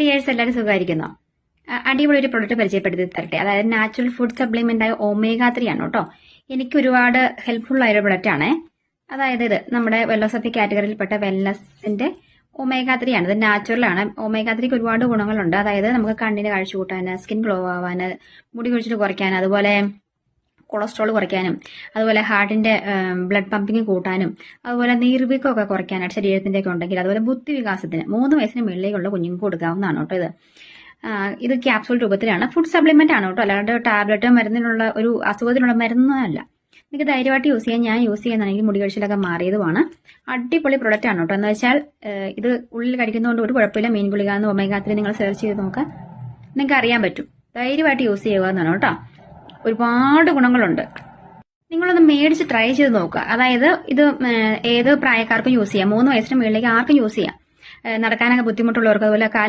Dears എല്ലാവരും സുഖമായിരിക്കുന്നോ? അടിപൊളി ഒരു പ്രൊഡക്റ്റ് പരിചയപ്പെടുത്തി തരട്ടെ. അതായത് നാച്ചുറൽ ഫുഡ് സപ്ലിമെന്റ് ആയ ഒമേഗ 3 ആണ് കേട്ടോ. എനിക്ക് ഒരുപാട് ഹെൽപ്ഫുൾ ആയ ഒരു പ്രൊഡക്റ്റ് ആണേ. അതായത് ഇത് നമ്മുടെ വെല്ലോസഫി കാറ്റഗറിയിൽപ്പെട്ട വെൽനസിന്റെ ഒമേഗ 3 ആണ്. ഇത് നാച്ചുറൽ ആണ്. ഒമേഗ 3ക്ക് ഒരുപാട് ഗുണങ്ങളുണ്ട്. അതായത് നമുക്ക് കണ്ണിന് കാഴ്ച കൂട്ടാൻ, സ്കിൻ ഗ്ലോ ആവാൻ, മുടി കൊഴിച്ചിൽ കുറയ്ക്കാൻ, അതുപോലെ കൊളസ്ട്രോൾ കുറയ്ക്കാനും, അതുപോലെ ഹാർട്ടിന്റെ ബ്ലഡ് പമ്പിങ് കൂട്ടാനും, അതുപോലെ നീർവീക്കമൊക്കെ കുറയ്ക്കാനായിട്ട് ശരീരത്തിന്റെ ഒക്കെ ഉണ്ടെങ്കിൽ, അതുപോലെ ബുദ്ധി വികാസത്തിന് 3 വയസ്സിന് മുകളിലേക്കുള്ള കുഞ്ഞുങ്ങൾക്ക് കൊടുക്കാവുന്നതാണ് കേട്ടോ. ഇത് ക്യാപ്സൂൾ രൂപത്തിലാണ്. ഫുഡ് സപ്ലിമെന്റ് ആണ് കേട്ടോ, അല്ലാണ്ട് ടാബ്ലറ്റ് മരുന്നിനുള്ള ഒരു അസുഖത്തിനുള്ള മരുന്നല്ല. നിങ്ങൾക്ക് ധൈര്യമായിട്ട് യൂസ് ചെയ്യാൻ. ഞാൻ യൂസ് ചെയ്യുന്നതാണെങ്കിൽ മുടി കഴിച്ചിലൊക്കെ മാറിയതുമാണ്. അടിപൊളി പ്രൊഡക്റ്റ് ആണ് കേട്ടോ. എന്ന് വെച്ചാൽ ഇത് ഉള്ളിൽ കഴിക്കുന്നതുകൊണ്ട് ഒരു കുഴപ്പമില്ല. മീൻ ഗുളിക എന്ന് ഒമേഗ 3 നിങ്ങൾ സെർച്ച് ചെയ്ത് നോക്കുക, നിങ്ങൾക്ക് അറിയാൻ പറ്റും. ധൈര്യമായിട്ട് യൂസ് ചെയ്യുക എന്നാണ് കേട്ടോ. ഒരുപാട് ഗുണങ്ങളുണ്ട്. നിങ്ങളൊന്ന് മേടിച്ച് ട്രൈ ചെയ്ത് നോക്കുക. അതായത് ഇത് ഏത് പ്രായക്കാർക്കും യൂസ് ചെയ്യാം. 3 വയസ്സിന് മുകളിലേക്ക് ആർക്കും യൂസ് ചെയ്യാം. നടക്കാനൊക്കെ ബുദ്ധിമുട്ടുള്ളവർക്ക്, അതുപോലെ